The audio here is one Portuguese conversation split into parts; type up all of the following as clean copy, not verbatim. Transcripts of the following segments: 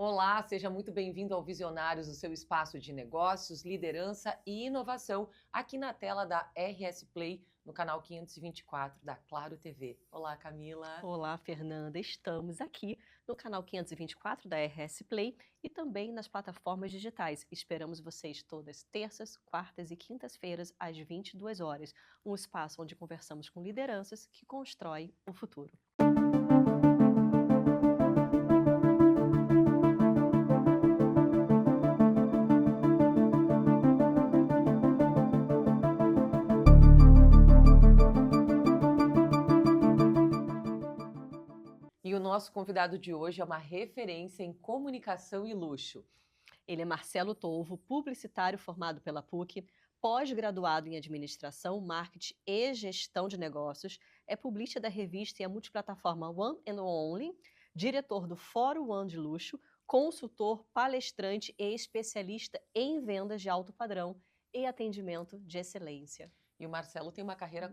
Olá, seja muito bem-vindo ao Visionários, o seu espaço de negócios, liderança e inovação, aqui na tela da RS Play, no canal 524 da Claro TV. Olá, Camila. Olá, Fernanda. Estamos aqui no canal 524 da RS Play e também nas plataformas digitais. Esperamos vocês todas terças, quartas e quintas-feiras, às 22 horas. Um espaço onde conversamos com lideranças que constroem o futuro. E o nosso convidado de hoje é uma referência em comunicação e luxo. Ele é Marcelo Tolvo, publicitário formado pela PUC, pós-graduado em administração, marketing e gestão de negócios, é publicista da revista e a multiplataforma One and Only, diretor do Fórum One de Luxo, consultor, palestrante e especialista em vendas de alto padrão e atendimento de excelência. E o Marcelo tem uma carreira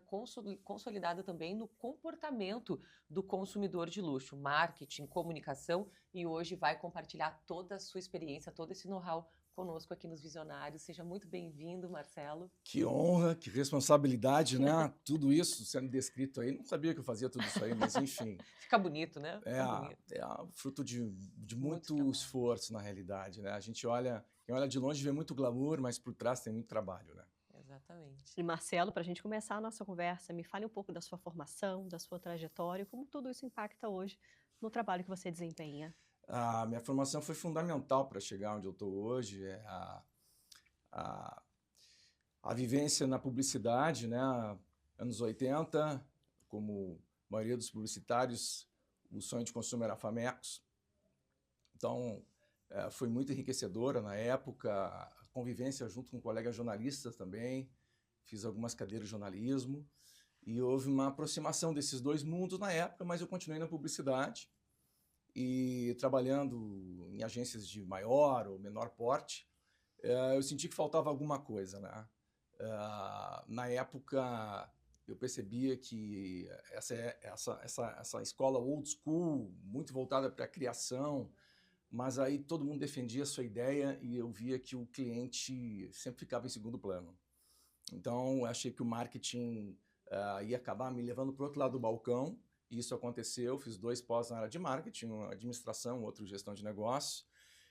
consolidada também no comportamento do consumidor de luxo, marketing, comunicação, e hoje vai compartilhar toda a sua experiência, todo esse know-how conosco aqui nos Visionários. Seja muito bem-vindo, Marcelo. Que honra, que responsabilidade, né? Tudo isso sendo descrito aí. Não sabia que eu fazia tudo isso aí, mas enfim. Fica bonito, né? É, Fica bonito. fruto de Muito muito trabalho. esforço, na realidade, né? A gente olha, quem olha de longe vê muito glamour, mas por trás tem muito trabalho, né? Exatamente. E Marcelo, para a gente começar a nossa conversa, me fale um pouco da sua formação, da sua trajetória, como tudo isso impacta hoje no trabalho que você desempenha. A minha formação foi fundamental para chegar onde eu estou hoje. A, a vivência na publicidade, né? Anos 80, como a maioria dos publicitários, o sonho de consumo era Famecos. Então, foi muito enriquecedora na época, a convivência junto com colegas jornalistas também. Fiz algumas cadeiras de jornalismo e houve uma aproximação desses dois mundos na época, mas eu continuei na publicidade e trabalhando em agências de maior ou menor porte. Eu senti que faltava alguma coisa, né? Na época, eu percebia que essa escola old school, muito voltada para a criação, mas aí todo mundo defendia a sua ideia e eu via que o cliente sempre ficava em segundo plano. Então, eu achei que o marketing ia acabar me levando para o outro lado do balcão, e isso aconteceu. Fiz 2 pós na área de marketing, um administração, outro gestão de negócio,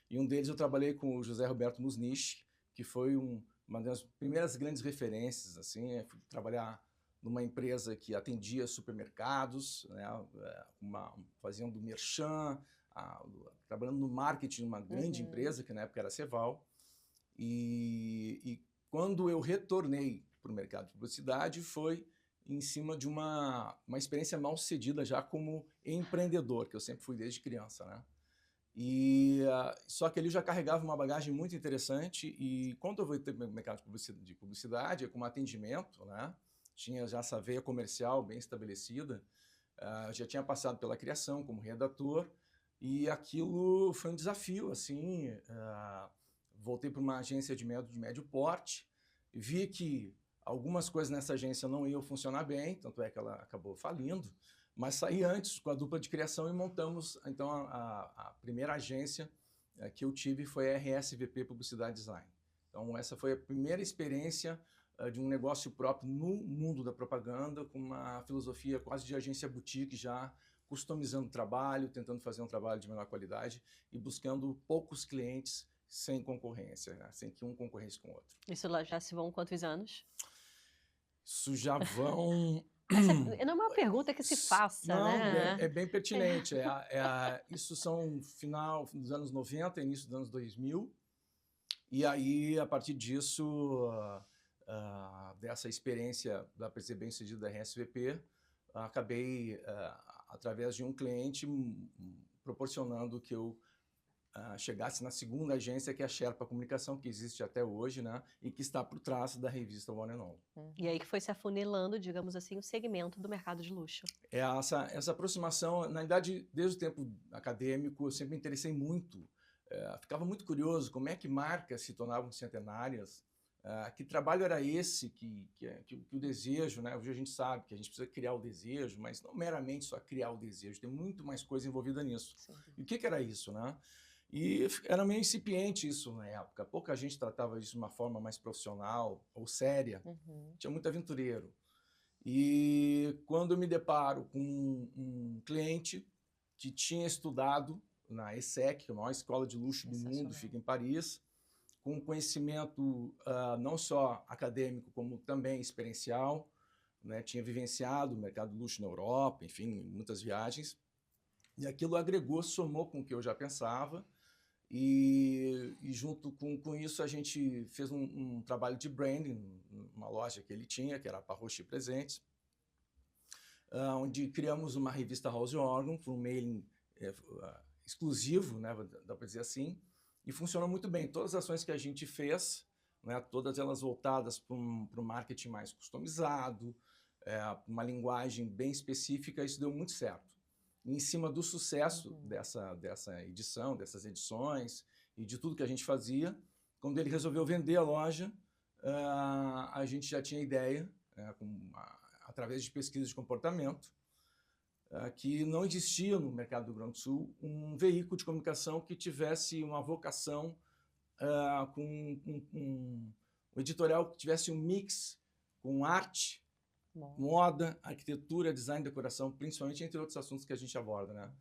e um deles eu trabalhei com o José Roberto Musnich, que foi uma das primeiras grandes referências. Assim, eu fui trabalhar numa empresa que atendia supermercados, né, faziam do merchan, trabalhando no marketing de uma grande empresa, que na época era a Ceval. E quando eu retornei para o mercado de publicidade, foi em cima de uma experiência mal sucedida já como empreendedor, que eu sempre fui desde criança, né? Só que ele já carregava uma bagagem muito interessante, e quando eu voltei para o mercado de publicidade, como atendimento, né? Tinha já essa veia comercial bem estabelecida, já tinha passado pela criação como redator, e aquilo foi um desafio, assim. Voltei para uma agência de médio porte, vi que algumas coisas nessa agência não iam funcionar bem, tanto é que ela acabou falindo, mas saí antes com a dupla de criação e montamos, então, a primeira agência que eu tive foi a RSVP Publicidade Design. Então, essa foi a primeira experiência de um negócio próprio no mundo da propaganda, com uma filosofia quase de agência boutique, já customizando o trabalho, tentando fazer um trabalho de menor qualidade e buscando poucos clientes sem concorrência, né? Sem que um concorresse com o outro. Isso lá já se vão quantos anos? Isso já vão... Não é uma pergunta que se faça, Não, né? é bem pertinente. Isso são final dos anos 90, início dos anos 2000. E aí, a partir disso, dessa experiência da PCB bem-sucedida da RSVP, acabei, através de um cliente, proporcionando que eu chegasse na segunda agência, que é a Sherpa Comunicação, que existe até hoje, né? E que está por trás da revista One and All. E aí que foi se afunilando, digamos assim, o segmento do mercado de luxo. Essa aproximação, na verdade, desde o tempo acadêmico, eu sempre me interessei muito. Ficava muito curioso como é que marcas se tornavam centenárias, que trabalho era esse que o desejo, né? Hoje a gente sabe que a gente precisa criar o desejo, mas não meramente só criar o desejo, tem muito mais coisa envolvida nisso. Sim. E o que era isso, né? E era meio incipiente isso na época. Pouca gente tratava isso de uma forma mais profissional ou séria. Tinha muito aventureiro. E quando eu me deparo com um cliente que tinha estudado na ESSEC, que é a maior escola de luxo do mundo, fica em Paris, com conhecimento não só acadêmico, como também experiencial, né? Tinha vivenciado o mercado de luxo na Europa, enfim, muitas viagens. E aquilo agregou, somou com o que eu já pensava. E junto com isso, a gente fez um trabalho de branding, uma loja que ele tinha, que era a Parroche Presentes, onde criamos uma revista House Organ, por um mailing exclusivo, né, dá para dizer assim, e funcionou muito bem. Todas as ações que a gente fez, né, todas elas voltadas para um marketing mais customizado, uma linguagem bem específica, isso deu muito certo. E em cima do sucesso dessa edição, dessas edições e de tudo que a gente fazia, quando ele resolveu vender a loja, a gente já tinha ideia, através de pesquisa de comportamento, que não existia no mercado do Rio Grande do Sul um veículo de comunicação que tivesse uma vocação com um editorial que tivesse um mix com arte, moda, arquitetura, design, decoração, principalmente entre outros assuntos que a gente aborda, né?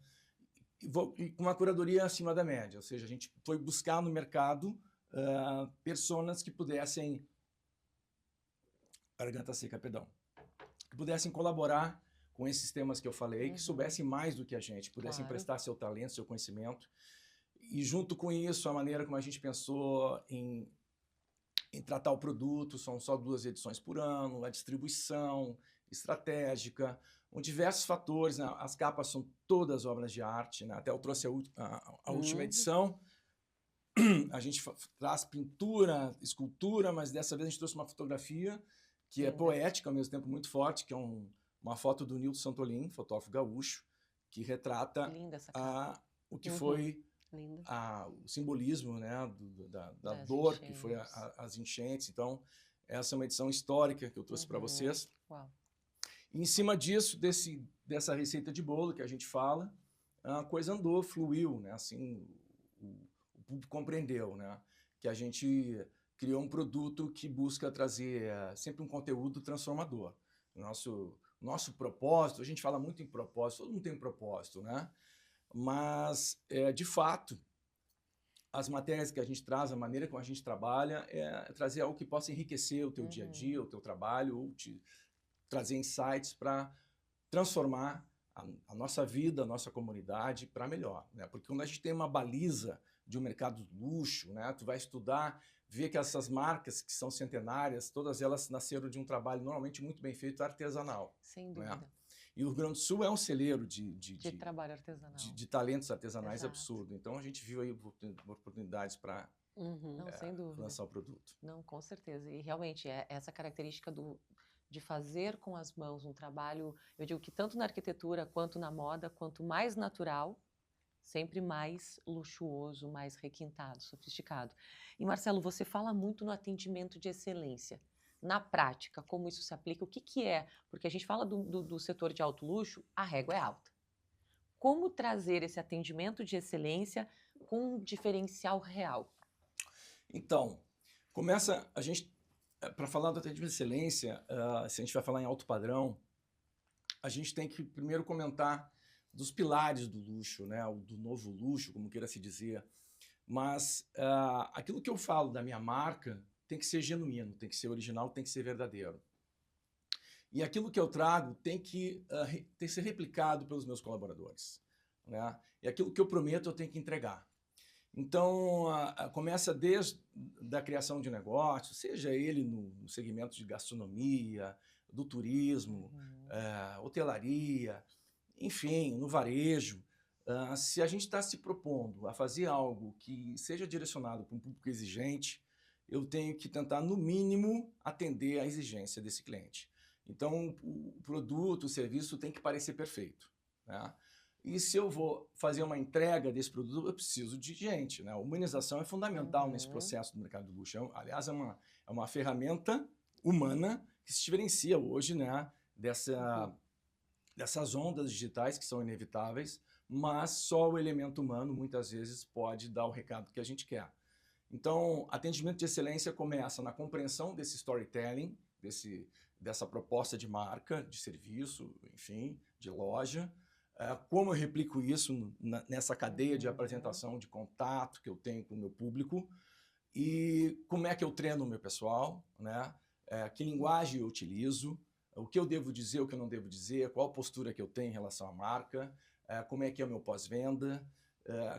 E com uma curadoria acima da média, ou seja, a gente foi buscar no mercado personas que pudessem... Garganta seca, perdão. Que pudessem colaborar com esses temas que eu falei, que soubessem mais do que a gente, pudessem prestar seu talento, seu conhecimento. E junto com isso, a maneira como a gente pensou em tratar o produto, são só 2 edições por ano, a distribuição estratégica, com diversos fatores, né? As capas são todas obras de arte, né? Até eu trouxe a última edição, a gente traz pintura, escultura, mas dessa vez a gente trouxe uma fotografia que é poética, ao mesmo tempo muito forte, que é uma foto do Nilton Santolin, fotógrafo gaúcho, que retrata o que foi o simbolismo, né, da dor enchentes. Que foi as enchentes. Então, essa é uma edição histórica que eu trouxe para vocês. Uau. E em cima disso, dessa receita de bolo que a gente fala, a coisa andou, fluiu, né? Assim, o público compreendeu, né? Que a gente criou um produto que busca trazer sempre um conteúdo transformador. Nosso propósito, a gente fala muito em propósito, todo mundo tem um propósito, né? Mas, de fato, as matérias que a gente traz, a maneira como a gente trabalha, é trazer algo que possa enriquecer o teu dia a dia, o teu trabalho, ou te trazer insights para transformar a nossa vida, a nossa comunidade para melhor, né? Porque quando a gente tem uma baliza de um mercado de luxo, né? Tu vai estudar, ver que essas marcas que são centenárias, todas elas nasceram de um trabalho normalmente muito bem feito artesanal. Sem dúvida. Né? E o Rio Grande do Sul é um celeiro de trabalho artesanal. De talentos artesanais absurdo. Então, a gente viu aí oportunidades para lançar o produto. Não, com certeza. E, realmente, essa característica de fazer com as mãos um trabalho, eu digo que tanto na arquitetura quanto na moda, quanto mais natural, sempre mais luxuoso, mais requintado, sofisticado. E, Marcelo, você fala muito no atendimento de excelência. Na prática, como isso se aplica, o que é? Porque a gente fala do setor de alto luxo, a régua é alta. Como trazer esse atendimento de excelência com um diferencial real? Então, para falar do atendimento de excelência, se a gente vai falar em alto padrão, a gente tem que primeiro comentar dos pilares do luxo, né? Do novo luxo, como queira se dizer. Mas aquilo que eu falo da minha marca tem que ser genuíno, tem que ser original, tem que ser verdadeiro. E aquilo que eu trago tem que ser replicado pelos meus colaboradores, né? E aquilo que eu prometo eu tenho que entregar. Então, começa desde a criação de negócio, seja ele no segmento de gastronomia, do turismo, hotelaria, enfim, no varejo. Se a gente está se propondo a fazer algo que seja direcionado para um público exigente, eu tenho que tentar, no mínimo, atender à exigência desse cliente. Então, o produto, o serviço tem que parecer perfeito, né? E se eu vou fazer uma entrega desse produto, eu preciso de gente, né? A humanização é fundamental nesse processo do mercado do luxo. Aliás, é uma ferramenta humana que se diferencia hoje, né, dessas ondas digitais que são inevitáveis, mas só o elemento humano, muitas vezes, pode dar o recado que a gente quer. Então, atendimento de excelência começa na compreensão desse storytelling, dessa proposta de marca, de serviço, enfim, de loja. Como eu replico isso nessa cadeia de apresentação, de contato que eu tenho com o meu público, e como é que eu treino o meu pessoal, né? Que linguagem eu utilizo, o que eu devo dizer, o que eu não devo dizer, qual a postura que eu tenho em relação à marca, como é que é o meu pós-venda,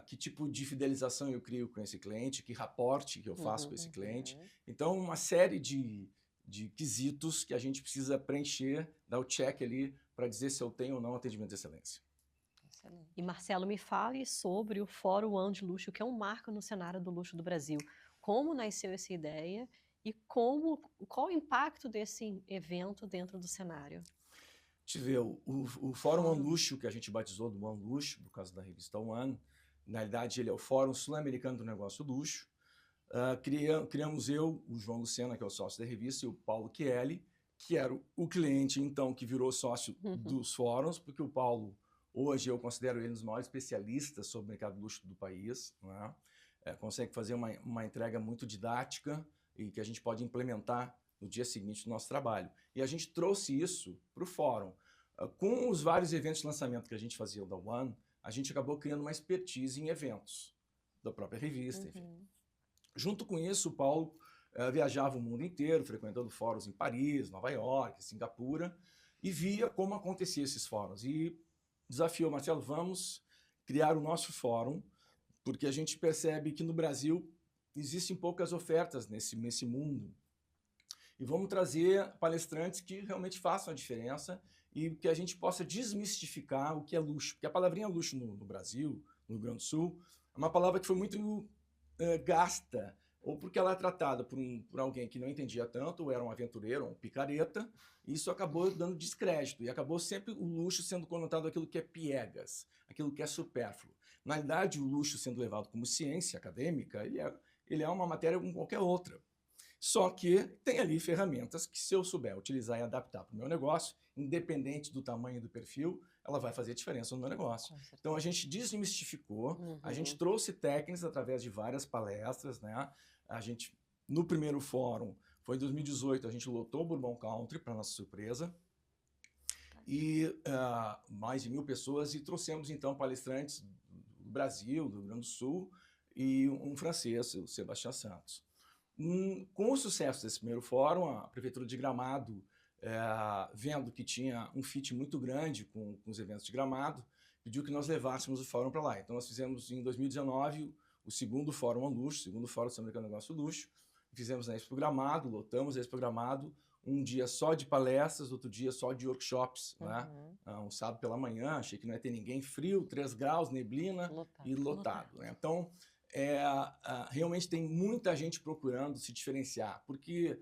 que tipo de fidelização eu crio com esse cliente, que raporte que eu faço com esse cliente. Então, uma série de quesitos que a gente precisa preencher, dar o check ali para dizer se eu tenho ou não atendimento de excelência. Excelente. E Marcelo, me fale sobre o Fórum One de Luxo, que é um marco no cenário do luxo do Brasil. Como nasceu essa ideia e qual o impacto desse evento dentro do cenário? Deixa eu ver, o Fórum One Luxo, que a gente batizou do One Luxo, por causa da revista One, na realidade ele é o Fórum Sul-Americano do Negócio Luxo. Criamos eu, o João Lucena, que é o sócio da revista, e o Paulo Chieli, que era o cliente, então, que virou sócio dos fóruns, porque o Paulo, hoje, eu considero ele um dos maiores especialistas sobre o mercado luxo do país, né? Consegue fazer uma entrega muito didática e que a gente pode implementar no dia seguinte do nosso trabalho. E a gente trouxe isso para o fórum. Com os vários eventos de lançamento que a gente fazia da One, a gente acabou criando uma expertise em eventos da própria revista, enfim. Junto com isso, o Paulo viajava o mundo inteiro, frequentando fóruns em Paris, Nova York, Singapura, e via como aconteciam esses fóruns. E desafiou, Marcelo, vamos criar o nosso fórum, porque a gente percebe que no Brasil existem poucas ofertas nesse mundo. E vamos trazer palestrantes que realmente façam a diferença e que a gente possa desmistificar o que é luxo. Porque a palavrinha luxo no Brasil, no Rio Grande do Sul, é uma palavra que foi muito gasta, ou porque ela é tratada por alguém que não entendia tanto, ou era um aventureiro, um picareta, e isso acabou dando descrédito, e acabou sempre o luxo sendo conotado aquilo que é piegas, aquilo que é supérfluo. Na realidade, o luxo sendo levado como ciência acadêmica, ele é uma matéria como qualquer outra. Só que tem ali ferramentas que, se eu souber utilizar e adaptar para o meu negócio, independente do tamanho do perfil, ela vai fazer diferença no meu negócio. Então, a gente desmistificou, a gente trouxe técnicas através de várias palestras, né? A gente, no primeiro fórum, foi em 2018, a gente lotou o Bourbon Country, para nossa surpresa, e mais de 1000 pessoas, e trouxemos, então, palestrantes do Brasil, do Rio Grande do Sul, e um francês, o Sébastien Santos. Com o sucesso desse primeiro fórum, a Prefeitura de Gramado, vendo que tinha um fit muito grande com os eventos de Gramado, pediu que nós levássemos o fórum para lá. Então, nós fizemos, em 2019, o segundo Fórum One Luxo, o segundo Fórum Sul-Americano do Negócio Luxo. Fizemos na Expo Gramado, lotamos a Expo Gramado, um dia só de palestras, outro dia só de workshops, né? Um sábado pela manhã, achei que não ia ter ninguém, frio, 3 graus, neblina e lotado. Né? Então, realmente tem muita gente procurando se diferenciar, porque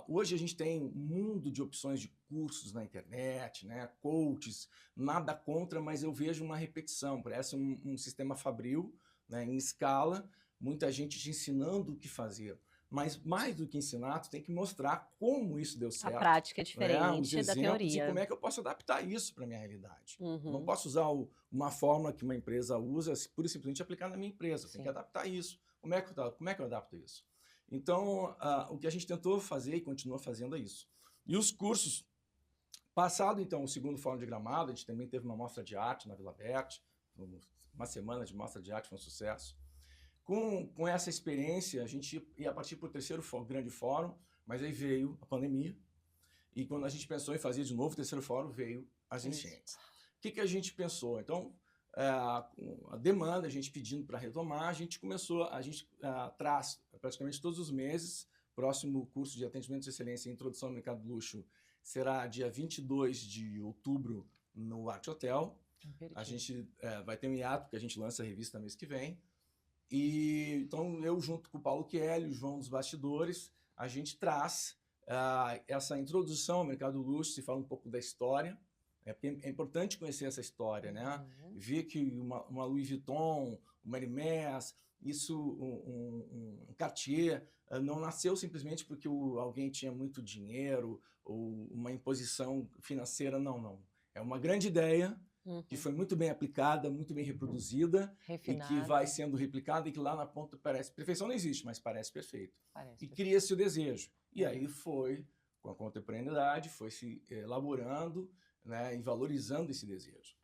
hoje a gente tem um mundo de opções de cursos na internet, né? Coaches, nada contra, mas eu vejo uma repetição, parece um sistema fabril, né? Em escala, muita gente te ensinando o que fazer. Mas mais do que ensinar, tu tem que mostrar como isso deu certo. A prática é Os diferente da exemplos teoria. e como é que eu posso adaptar isso para a minha realidade. Não posso usar uma fórmula que uma empresa usa, pura e simplesmente aplicar na minha empresa. Tem que adaptar isso. Como é que eu adapto isso? Então, o que a gente tentou fazer e continua fazendo é isso. E os cursos, passado então o segundo Fórum de Gramado, a gente também teve uma mostra de arte na Vila Berti, uma semana de mostra de arte, foi um sucesso. Com essa experiência, a gente ia partir para o terceiro grande fórum, mas aí veio a pandemia, e quando a gente pensou em fazer de novo o terceiro fórum, veio as enchentes. O que a gente pensou? Então, a demanda, a gente pedindo para retomar, a gente traz praticamente todos os meses, próximo curso de atendimento de excelência e introdução ao mercado do luxo será dia 22 de outubro no Arte Hotel. A gente vai ter um hiato, porque a gente lança a revista mês que vem. E então eu, junto com o Paulo Chieli, o João dos bastidores, a gente traz essa introdução ao mercado do luxo, se fala um pouco da história, porque é importante conhecer essa história, né? Ver que uma Louis Vuitton, uma Hermès, um Cartier, não nasceu simplesmente porque alguém tinha muito dinheiro ou uma imposição financeira, não. É uma grande ideia que foi muito bem aplicada, muito bem reproduzida, e que Refinado. vai sendo replicada e que lá na ponta parece... Perfeição não existe, mas parece perfeito. Parece E perfeito. cria-se o desejo. E aí foi, com a contemporaneidade, foi se elaborando, né, e valorizando esse desejo.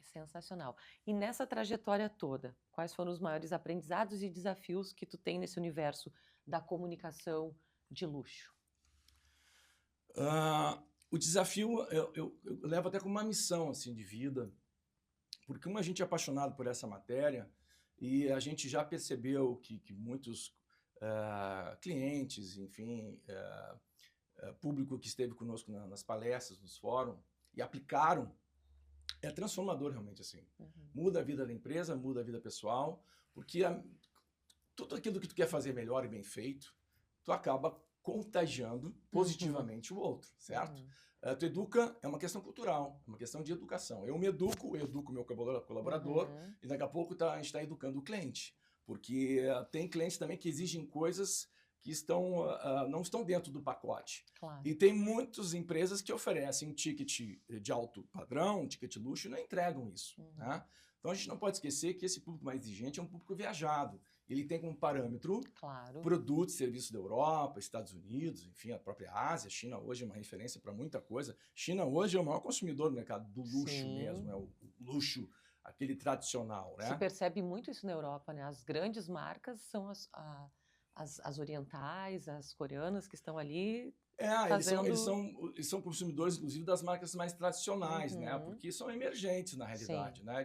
Sensacional. E nessa trajetória toda, quais foram os maiores aprendizados e desafios que tu tem nesse universo da comunicação de luxo? O desafio eu levo até como uma missão assim, de vida, porque como a gente é apaixonado por essa matéria, e a gente já percebeu que muitos clientes, enfim, público que esteve conosco nas palestras, nos fóruns, e aplicaram, é transformador realmente, assim. Muda a vida da empresa, muda a vida pessoal, porque tudo aquilo que tu quer fazer melhor e bem feito, tu acaba contagiando positivamente o outro, certo? Tu educa, é uma questão cultural, é uma questão de educação. Eu me educo, eu educo o meu colaborador, e daqui a pouco a gente está educando o cliente. Porque tem clientes também que exigem coisas que não estão dentro do pacote. Claro. E tem muitas empresas que oferecem um ticket de alto padrão, um ticket luxo, e não entregam isso. Né? Então a gente não pode esquecer que esse público mais exigente é um público viajado. Ele tem como parâmetro produtos e serviços da Europa, Estados Unidos, enfim, a própria Ásia. A China hoje é uma referência para muita coisa. China hoje é o maior consumidor do mercado do luxo mesmo, é o luxo, aquele tradicional. Né? Se percebe muito isso na Europa, né? As grandes marcas são as orientais, as coreanas que estão ali fazendo... eles são consumidores, inclusive, das marcas mais tradicionais, né? Porque são emergentes, na realidade. Né?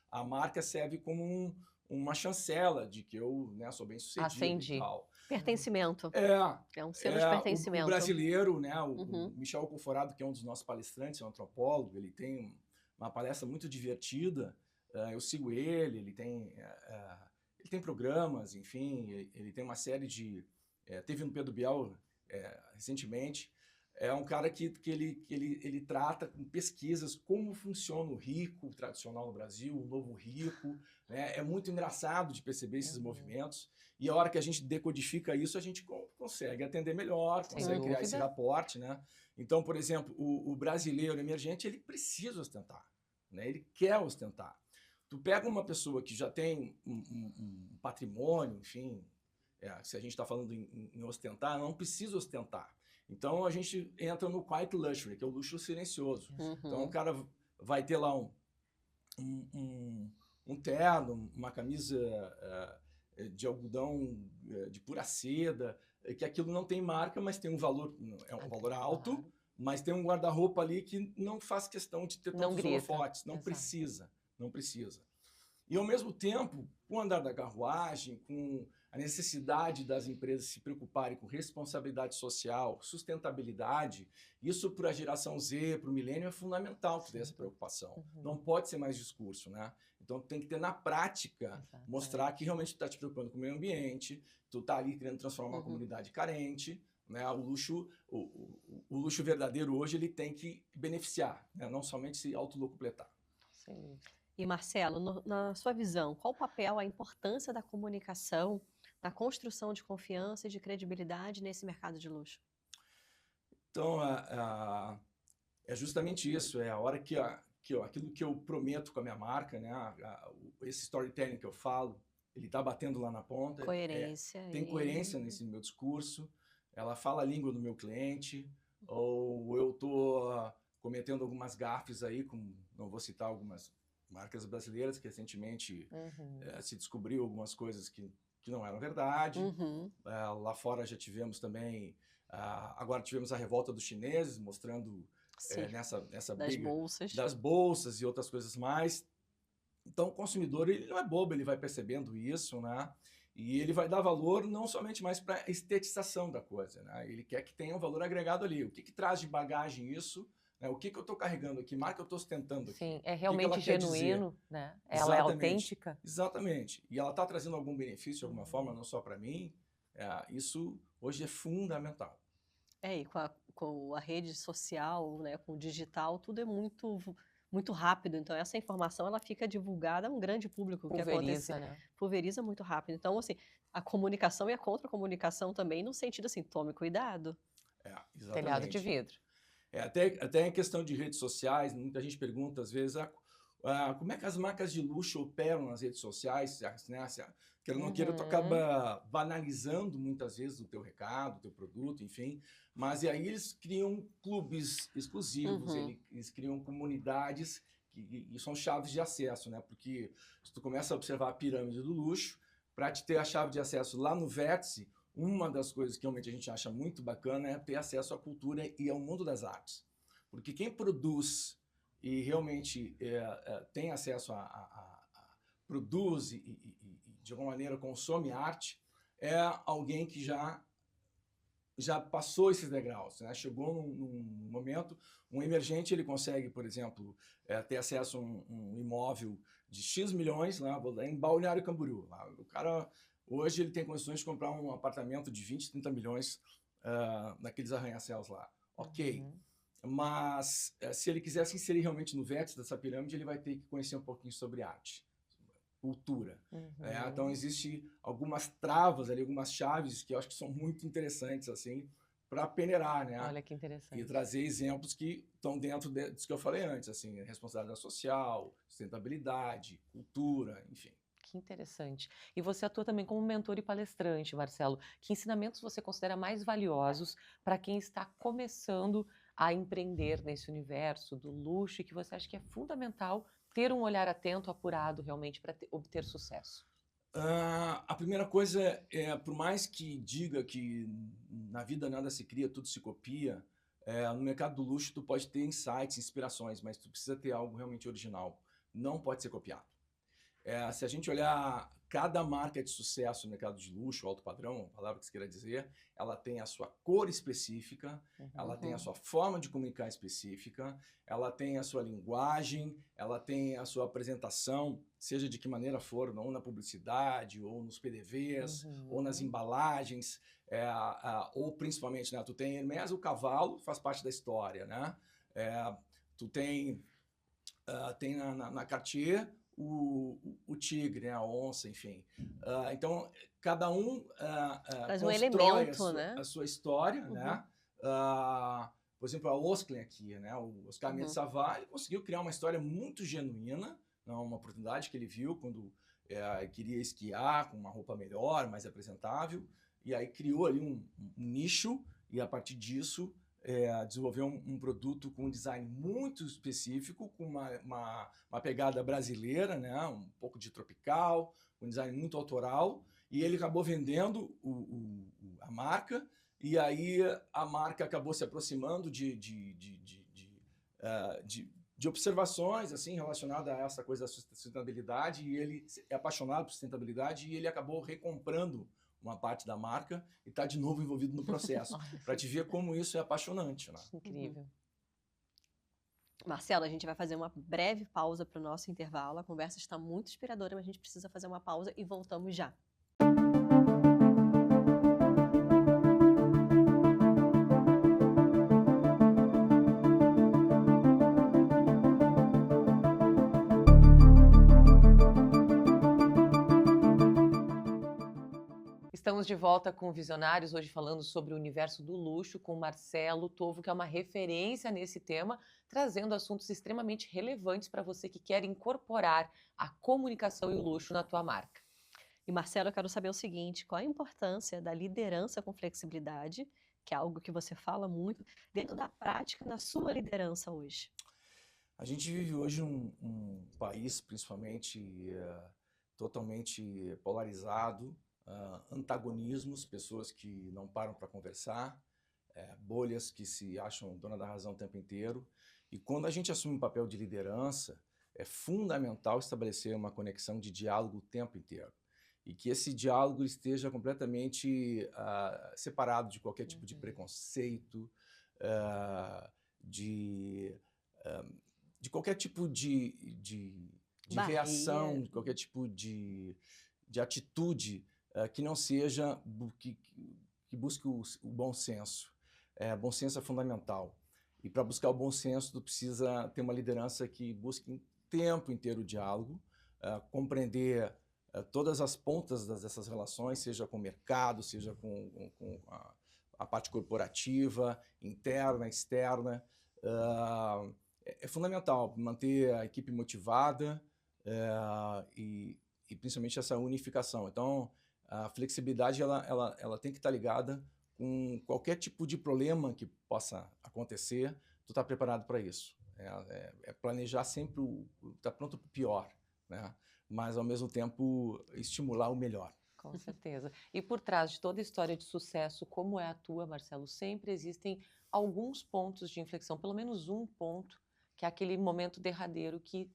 A marca serve como uma chancela de que eu, né, sou bem sucedido. Acendi. E tal. Pertencimento. É um selo de pertencimento. O brasileiro, né, o Michel Conforado, que é um dos nossos palestrantes, é um antropólogo, ele tem uma palestra muito divertida, eu sigo ele tem programas, enfim, ele tem uma série de... teve no Pedro Bial recentemente. É um cara que ele trata com pesquisas como funciona o rico tradicional no Brasil, o novo rico. Né? É muito engraçado de perceber esses movimentos. E a hora que a gente decodifica isso, a gente consegue atender melhor, consegue criar esse raporte. Né? Então, por exemplo, o brasileiro emergente, ele precisa ostentar. Né? Ele quer ostentar. Tu pega uma pessoa que já tem um patrimônio, enfim, se a gente está falando em ostentar, não precisa ostentar. Então, a gente entra no quiet luxury, que é o luxo silencioso. Então, o cara vai ter lá um terno, uma camisa de algodão de pura seda, que aquilo não tem marca, mas tem um valor, é um valor alto, mas tem um guarda-roupa ali que não faz questão de ter tantos holofotes. Não precisa. Não precisa. E, ao mesmo tempo, com o andar da carruagem, com a necessidade das empresas se preocuparem com responsabilidade social, sustentabilidade, isso para a geração Z, para o milênio, é fundamental ter essa preocupação. Não pode ser mais discurso, né? Então, tem que ter na prática, mostrar que realmente tu está te preocupando com o meio ambiente, tu está ali querendo transformar uma comunidade carente. Né? O luxo verdadeiro hoje ele tem que beneficiar, né? Não somente se autolocupletar. Sim. E, Marcelo, na sua visão, qual o papel, a importância da comunicação na construção de confiança e de credibilidade nesse mercado de luxo? Então, é justamente isso. É a hora que aquilo que eu prometo com a minha marca, né? Esse storytelling que eu falo, ele está batendo lá na ponta. Coerência. Tem coerência nesse meu discurso. Ela fala a língua do meu cliente. Ou eu estou cometendo algumas gafes aí, não vou citar algumas marcas brasileiras que recentemente se descobriu algumas coisas que não eram verdade. Lá fora já tivemos também, agora tivemos a revolta dos chineses, mostrando nessa briga das bolsas e outras coisas mais. Então o consumidor ele não é bobo, ele vai percebendo isso, né? E ele vai dar valor não somente mais para a estetização da coisa, né? Ele quer que tenha um valor agregado ali. O que traz de bagagem isso? O que eu estou carregando aqui? Marca eu estou ostentando aqui? Sim, é realmente genuíno, né? Ela é autêntica. Exatamente. E ela está trazendo algum benefício de alguma forma, não só para mim. Isso hoje é fundamental. E com a rede social, né, com o digital, tudo é muito rápido. Então, essa informação ela fica divulgada a um grande público. Pulveriza, né? Pulveriza muito rápido. Então, assim, a comunicação e a contra-comunicação também, no sentido assim, tome cuidado. Exatamente. Telhado de vidro. Até em questão de redes sociais, muita gente pergunta, às vezes, como é que as marcas de luxo operam nas redes sociais, né? Queira ou não queira, tu Uhum. acaba banalizando muitas vezes o teu recado, o teu produto, enfim. Mas e aí eles criam clubes exclusivos, Uhum. eles criam comunidades e são chaves de acesso, né? Porque se tu começa a observar a pirâmide do luxo, para te ter a chave de acesso lá no vértice, uma das coisas que realmente a gente acha muito bacana é ter acesso à cultura e ao mundo das artes. Porque quem produz e realmente tem acesso produz e, de alguma maneira consome arte, é alguém que já passou esses degraus, né? Chegou num momento, um emergente ele consegue, por exemplo, ter acesso a um imóvel de X milhões lá em Balneário Camboriú. Lá, o cara, hoje ele tem condições de comprar um apartamento de 20, 30 milhões naqueles arranha-céus lá. Ok. Uhum. Mas se ele quiser se inserir realmente no vértice dessa pirâmide, ele vai ter que conhecer um pouquinho sobre arte, cultura. Então, Uhum. existem algumas travas ali, algumas chaves que eu acho que são muito interessantes assim para peneirar, né? Olha que E interessante. trazer exemplos que estão dentro disso que eu falei antes, assim, responsabilidade social, sustentabilidade, cultura, enfim. Que interessante. E você atua também como mentor e palestrante, Marcelo. Que ensinamentos você considera mais valiosos para quem está começando a empreender nesse universo do luxo e que você acha que é fundamental ter um olhar atento, apurado realmente para obter sucesso? A primeira coisa por mais que diga que na vida nada se cria, tudo se copia, no mercado do luxo tu pode ter insights, inspirações, mas tu precisa ter algo realmente original. Não pode ser copiado. Se a gente olhar cada marca de sucesso no mercado de luxo, alto padrão, a palavra que você queira dizer, ela tem a sua cor específica, ela tem a Uhum. sua forma de comunicar específica, ela tem a sua linguagem, ela tem a sua apresentação, seja de que maneira for, ou na publicidade, ou nos PDVs, ou nas Uhum. embalagens, ou principalmente, né, tu tem Hermès, o cavalo faz parte da história, né? Tu tem na Cartier o tigre, né, a onça, enfim. Então, cada um Traz um constrói elemento, né? a sua história, Uhum. né? Por exemplo, a Osklen aqui, né? O Oscar Mendes Uhum. Savard, ele conseguiu criar uma história muito genuína, né? Uma oportunidade que ele viu quando queria esquiar com uma roupa melhor, mais apresentável, e aí criou ali um nicho, e a partir disso desenvolver um produto com um design muito específico, com uma pegada brasileira, né? Um pouco de tropical, um design muito autoral, e ele acabou vendendo a marca, e aí a marca acabou se aproximando de observações assim relacionadas a essa coisa da sustentabilidade, e ele é apaixonado por sustentabilidade, e ele acabou recomprando uma parte da marca e está de novo envolvido no processo, Olha para só, te ver como isso é apaixonante, né? que Uhum. incrível. Marcelo, a gente vai fazer uma breve pausa para o nosso intervalo. A conversa está muito inspiradora, mas a gente precisa fazer uma pausa e voltamos já. Estamos de volta com Visionários, hoje falando sobre o universo do luxo com Marcelo Tovo, que é uma referência nesse tema, trazendo assuntos extremamente relevantes para você que quer incorporar a comunicação e o luxo na tua marca. E Marcelo, eu quero saber o seguinte: qual a importância da liderança com flexibilidade, que é algo que você fala muito, dentro da prática na sua liderança hoje? A gente vive hoje um país, principalmente, totalmente polarizado, antagonismos, pessoas que não param para conversar, bolhas que se acham dona da razão o tempo inteiro. E quando a gente assume um papel de liderança, é fundamental estabelecer uma conexão de diálogo o tempo inteiro. E que esse diálogo esteja completamente separado de qualquer tipo de Uhum. preconceito, ah, de, ah, de qualquer tipo de reação, Barreira. de qualquer tipo de atitude que não seja, que busque o bom senso. Bom senso é fundamental. E para buscar o bom senso, tu precisa ter uma liderança que busque o tempo inteiro o diálogo, compreender todas as pontas dessas relações, seja com o mercado, seja com a parte corporativa, interna, externa, é fundamental manter a equipe motivada e principalmente essa unificação. Então, a flexibilidade ela tem que estar ligada com qualquer tipo de problema que possa acontecer, tu está preparado para isso. Planejar sempre, estar pronto para o pior, né? Mas, ao mesmo tempo, estimular o melhor. Com certeza. E por trás de toda a história de sucesso, como é a tua, Marcelo, sempre existem alguns pontos de inflexão, pelo menos um ponto, que é aquele momento derradeiro que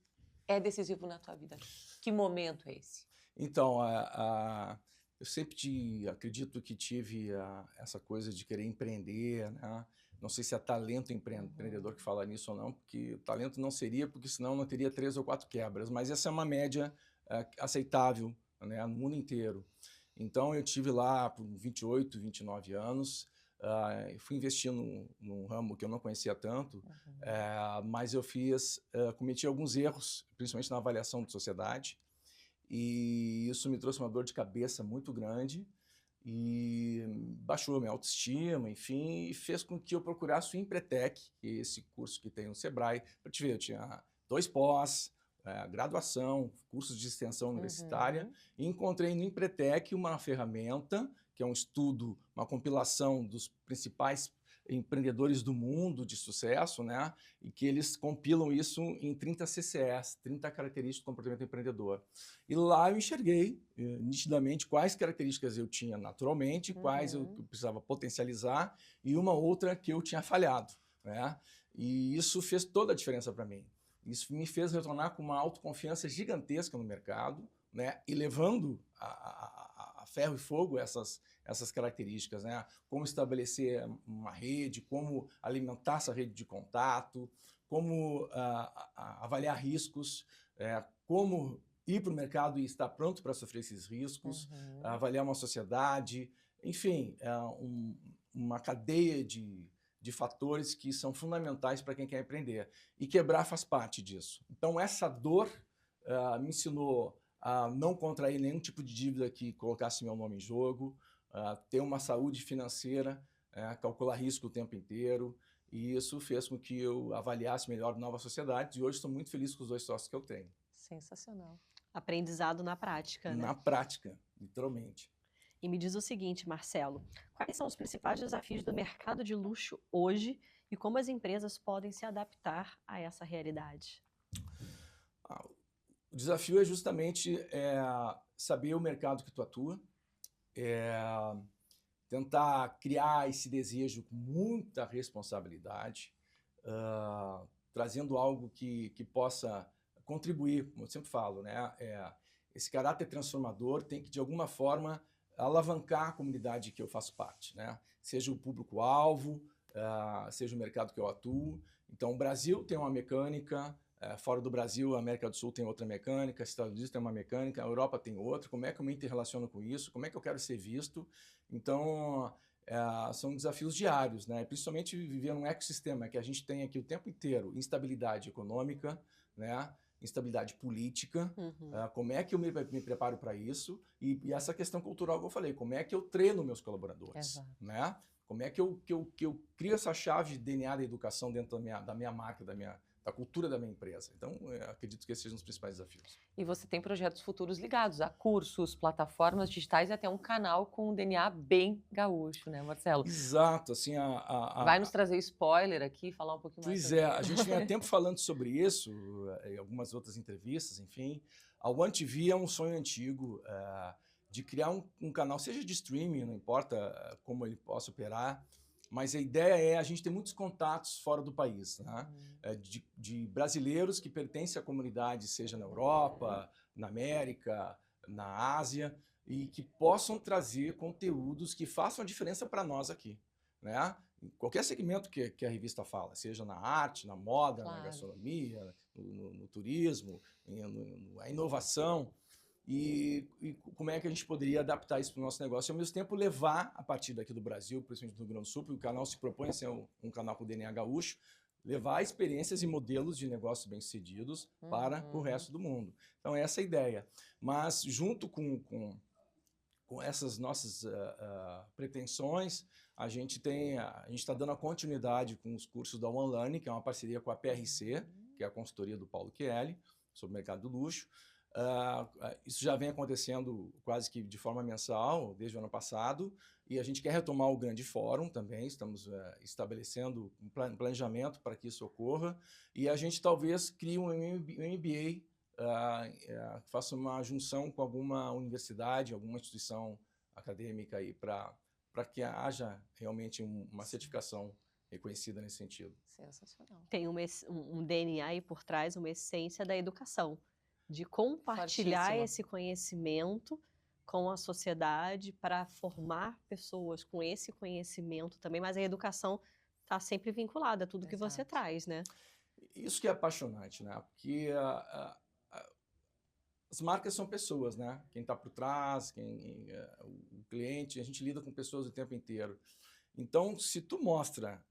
é decisivo na tua vida. Que momento é esse? Então, eu sempre acredito que tive essa coisa de querer empreender, né? Não sei se é talento empreendedor que fala nisso ou não, porque talento não seria, porque senão não teria 3 ou 4 quebras. Mas essa é uma média aceitável, né, no mundo inteiro. Então, eu tive lá por 28, 29 anos, fui investir num ramo que eu não conhecia tanto, mas eu cometi alguns erros, principalmente na avaliação de sociedade, e isso me trouxe uma dor de cabeça muito grande e baixou a minha autoestima, enfim, e fez com que eu procurasse o Empretec, que é esse curso que tem no Sebrae. Para te ver, eu tinha 2 pós, graduação, cursos de extensão universitária, e encontrei no Empretec uma ferramenta, que é um estudo, uma compilação dos principais empreendedores do mundo de sucesso, né? E que eles compilam isso em 30 CCS, 30 características do comportamento empreendedor. E lá eu enxerguei nitidamente quais características eu tinha naturalmente, quais eu precisava potencializar e uma outra que eu tinha falhado, né? E isso fez toda a diferença para mim. Isso me fez retornar com uma autoconfiança gigantesca no mercado, né? E levando a ferro e fogo essas características, né? Como estabelecer uma rede, como alimentar essa rede de contato, como avaliar riscos, como ir para o mercado e estar pronto para sofrer esses riscos, avaliar uma sociedade, enfim, uma cadeia de fatores que são fundamentais para quem quer empreender. E quebrar faz parte disso. Então, essa dor me ensinou a não contrair nenhum tipo de dívida que colocasse meu nome em jogo, ter uma saúde financeira, calcular risco o tempo inteiro, e isso fez com que eu avaliasse melhor novas sociedades, e hoje estou muito feliz com os 2 sócios que eu tenho. Sensacional. Aprendizado na prática, né? Na prática, literalmente. E me diz o seguinte, Marcelo, quais são os principais desafios do mercado de luxo hoje e como as empresas podem se adaptar a essa realidade? O desafio é justamente saber o mercado que tu atua, tentar criar esse desejo com muita responsabilidade, trazendo algo que possa contribuir, como eu sempre falo, né? Esse caráter transformador tem que, de alguma forma, alavancar a comunidade que eu faço parte, né? Seja o público-alvo, seja o mercado que eu atuo. Então, o Brasil tem uma mecânica, fora do Brasil, a América do Sul tem outra mecânica, os Estados Unidos tem uma mecânica, a Europa tem outra. Como é que eu me interrelaciono com isso? Como é que eu quero ser visto? Então, são desafios diários, né? Principalmente viver num ecossistema que a gente tem aqui o tempo inteiro, instabilidade econômica, né? Instabilidade política, como é que eu me preparo para isso? E essa questão cultural que eu falei, como é que eu treino meus colaboradores? Né? Como é que eu crio essa chave de DNA da educação dentro da minha marca, da cultura da minha empresa? Então, eu acredito que esses sejam os principais desafios. E você tem projetos futuros ligados a cursos, plataformas digitais e até um canal com um DNA bem gaúcho, né, Marcelo? Exato, assim, Vai nos trazer spoiler aqui, falar um pouquinho mais sobre a gente vem há tempo falando sobre isso, em algumas outras entrevistas, enfim. A One TV é um sonho antigo de criar um canal, seja de streaming, não importa como ele possa operar, mas a ideia é a gente ter muitos contatos fora do país, né? De brasileiros que pertencem à comunidade, seja na Europa, na América, na Ásia, e que possam trazer conteúdos que façam a diferença para nós aqui, né? Em qualquer segmento que a revista fala, seja na arte, na moda, na gastronomia, no turismo, na inovação, e como é que a gente poderia adaptar isso para o nosso negócio e, ao mesmo tempo, levar a partir daqui do Brasil, principalmente do Rio Grande do Sul, porque o canal se propõe a ser um canal com DNA gaúcho, levar experiências e modelos de negócios bem-sucedidos para o resto do mundo. Então, essa é a ideia. Mas, junto com com essas nossas pretensões, a gente está dando a continuidade com os cursos da One Learning, que é uma parceria com a PRC, que é a consultoria do Paulo Chieli, sobre o mercado do luxo. Isso já vem acontecendo quase que de forma mensal, desde o ano passado, e a gente quer retomar o grande fórum também, estamos estabelecendo um planejamento para que isso ocorra, e a gente talvez crie um MBA, faça uma junção com alguma universidade, alguma instituição acadêmica aí para que haja realmente uma certificação reconhecida nesse sentido. Sensacional. Tem um DNA aí por trás, uma essência da educação, de compartilhar Fortíssima. esse conhecimento com a sociedade para formar pessoas com esse conhecimento também, mas a educação está sempre vinculada a tudo que você Exato. traz, né? Isso que é apaixonante, né? Porque as marcas são pessoas, né? Quem está por trás, o cliente, a gente lida com pessoas o tempo inteiro. Então, se tu mostra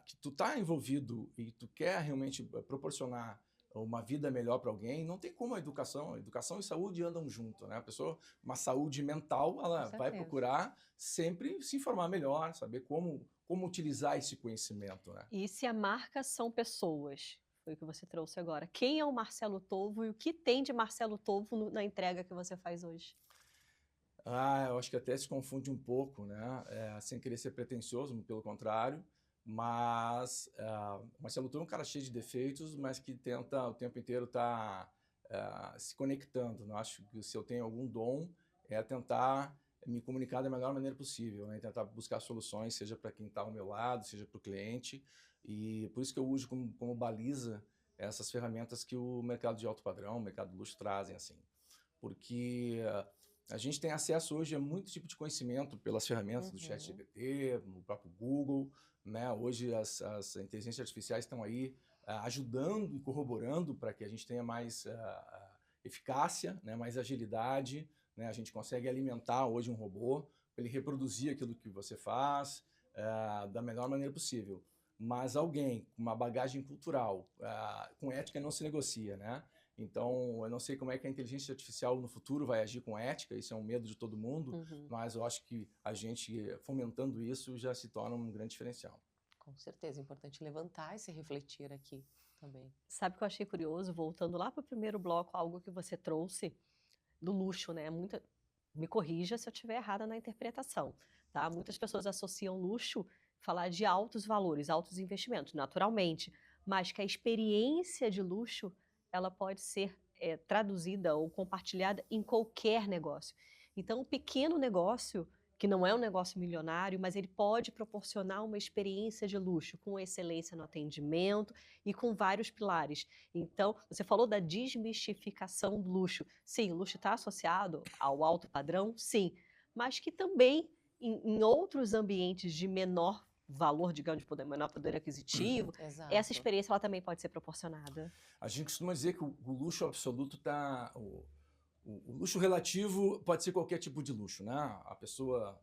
que tu está envolvido e tu quer realmente proporcionar uma vida melhor para alguém, não tem como a educação e saúde andam junto, né? A pessoa, uma saúde mental, ela Com vai certeza. procurar sempre se informar melhor, saber como utilizar esse conhecimento, né? E se a marca são pessoas, foi o que você trouxe agora. Quem é o Marcelo Tovo e o que tem de Marcelo Tovo na entrega que você faz hoje? Eu acho que até se confunde um pouco, né? Sem querer ser pretensioso, pelo contrário, mas o Marcelo Tovo é um cara cheio de defeitos, mas que tenta o tempo inteiro estar se conectando. Não acho que se eu tenho algum dom é tentar me comunicar da melhor maneira possível, né? Tentar buscar soluções, seja para quem está ao meu lado, seja para o cliente, e por isso que eu uso como baliza essas ferramentas que o mercado de alto padrão, o mercado do luxo trazem, assim, porque a gente tem acesso hoje a muito tipo de conhecimento pelas ferramentas do ChatGPT, no próprio Google, né? Hoje as inteligências artificiais estão aí ajudando e corroborando para que a gente tenha mais eficácia, né? Mais agilidade, né? A gente consegue alimentar hoje um robô para ele reproduzir aquilo que você faz da melhor maneira possível. Mas alguém com uma bagagem cultural, com ética não se negocia, né? Então, eu não sei como é que a inteligência artificial no futuro vai agir com ética, isso é um medo de todo mundo, mas eu acho que a gente fomentando isso já se torna um grande diferencial. Com certeza, é importante levantar e se refletir aqui também. Sabe o que eu achei curioso? Voltando lá para o primeiro bloco, algo que você trouxe do luxo, né? Me corrija se eu estiver errada na interpretação, tá? Muitas pessoas associam luxo, falar de altos valores, altos investimentos, naturalmente, mas que a experiência de luxo ela pode ser traduzida ou compartilhada em qualquer negócio. Então, um pequeno negócio, que não é um negócio milionário, mas ele pode proporcionar uma experiência de luxo, com excelência no atendimento e com vários pilares. Então, você falou da desmistificação do luxo. Sim, o luxo está associado ao alto padrão, sim, mas que também em outros ambientes de menor valor, digamos, de menor poder aquisitivo, Exato. essa experiência ela também pode ser proporcionada. A gente costuma dizer que o luxo absoluto está... O luxo relativo pode ser qualquer tipo de luxo, né? A pessoa